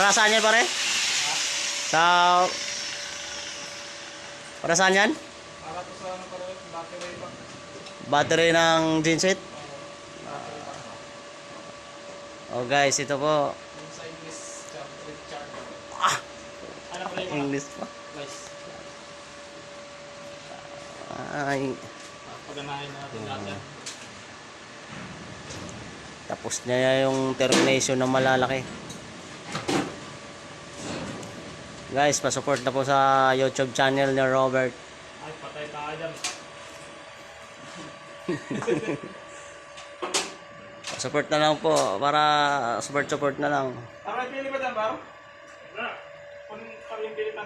Para saan yan pare? Sa... Para saan yan? Para to sa ano pare, battery pa. Battery ng genset? Oh guys, ito po. Yung sa English charger. Ah! Ano pala yung English pa. guys? Ay, Paganahin natin natin. tapos na yung termination ng malalaki. Guys, pa-support na po sa YouTube channel ni Robert. Ay, patay tayo dyan. Support na lang po para support na lang. Tama, pili ba dyan, Baro? Wala. Kung yung pili